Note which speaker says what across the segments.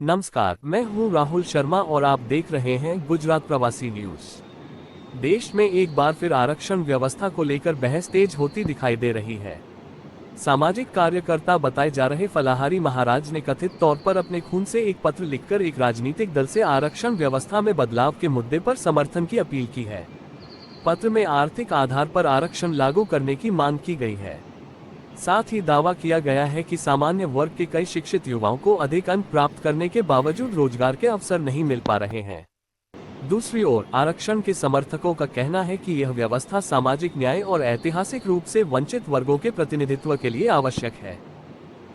Speaker 1: नमस्कार, मैं हूं राहुल शर्मा और आप देख रहे हैं गुजरात प्रवासी न्यूज। देश में एक बार फिर आरक्षण व्यवस्था को लेकर बहस तेज होती दिखाई दे रही है। सामाजिक कार्यकर्ता बताए जा रहे फलाहारी महाराज ने कथित तौर पर अपने खून से एक पत्र लिखकर एक राजनीतिक दल से आरक्षण व्यवस्था में बदलाव के मुद्दे पर समर्थन की अपील की है। पत्र में आर्थिक आधार पर आरक्षण लागू करने की मांग की गई है। साथ ही दावा किया गया है कि सामान्य वर्ग के कई शिक्षित युवाओं को अधिक अंक प्राप्त करने के बावजूद रोजगार के अवसर नहीं मिल पा रहे हैं। दूसरी ओर आरक्षण के समर्थकों का कहना है कि यह व्यवस्था सामाजिक न्याय और ऐतिहासिक रूप से वंचित वर्गों के प्रतिनिधित्व के लिए आवश्यक है।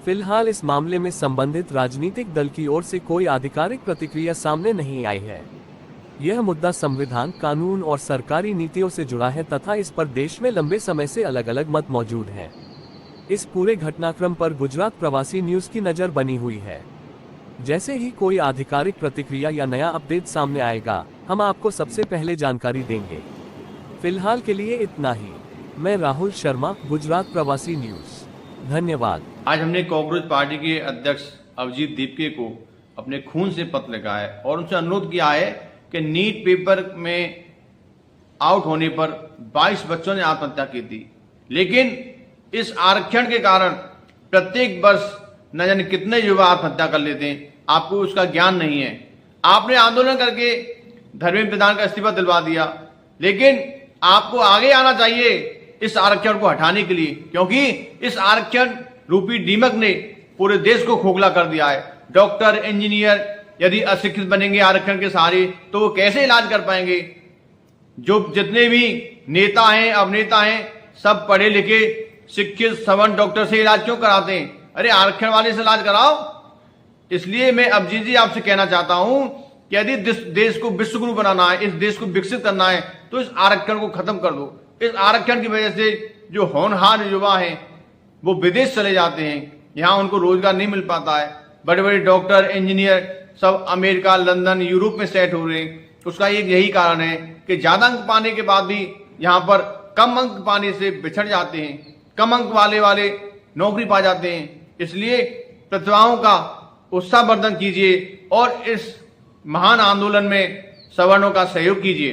Speaker 1: फिलहाल इस मामले में संबंधित राजनीतिक दल की ओर से कोई आधिकारिक प्रतिक्रिया सामने नहीं आई है। यह मुद्दा संविधान, कानून और सरकारी नीतियों से जुड़ा है तथा इस पर देश में लंबे समय से अलग अलग मत मौजूद हैं। इस पूरे घटनाक्रम पर गुजरात प्रवासी न्यूज की नजर बनी हुई है। जैसे ही कोई आधिकारिक प्रतिक्रिया या नया अपडेट सामने आएगा, हम आपको सबसे पहले जानकारी देंगे। फिलहाल के लिए इतना ही। मैं राहुल शर्मा, गुजरात प्रवासी न्यूज। धन्यवाद।
Speaker 2: आज हमने कांग्रेस पार्टी के अध्यक्ष अभिजीत दीपके को अपने खून से पत्र लिखा है और उनसे अनुरोध किया है कि नीट पेपर में आउट होने पर 22 बच्चों ने आत्महत्या की थी, लेकिन इस आरक्षण के कारण प्रत्येक वर्ष न जाने कितने युवा आत्महत्या कर लेते हैं। आपको उसका ज्ञान नहीं है। आपने आंदोलन करके धर्मेंद्र प्रधान का इस्तीफा दिलवा दिया, लेकिन आपको आगे आना चाहिए इस आरक्षण को हटाने के लिए, क्योंकि इस आरक्षण रूपी दीमक ने पूरे देश को खोखला कर दिया है। डॉक्टर, इंजीनियर यदि अशिक्षित बनेंगे आरक्षण के सहारे तो वो कैसे इलाज कर पाएंगे। जो जितने भी नेता हैं, अभिनेता हैं, सब पढ़े लिखे शिक्षित सवर्ण डॉक्टर से इलाज क्यों कराते हैं? अरे आरक्षण वाले से इलाज कराओ। इसलिए मैं अभिजीत जी आपसे कहना चाहता हूं कि यदि देश को विश्वगुरु बनाना है, इस देश को विकसित करना है, तो इस आरक्षण को खत्म कर दो। इस आरक्षण की वजह से जो होनहार युवा हैं वो विदेश चले जाते हैं, यहां उनको रोजगार नहीं मिल पाता है। बड़े बड़े डॉक्टर, इंजीनियर सब अमेरिका, लंदन, यूरोप में सेट हो रहे हैं। उसका एक यही कारण है कि ज्यादा अंक पाने के बाद भी यहां पर कम अंक पाने से बिछड़ जाते हैं। कम अंक वाले नौकरी पा जाते हैं। इसलिए प्रतिभाओं का उत्साहवर्धन कीजिए और इस महान आंदोलन में सवर्णों का सहयोग कीजिए।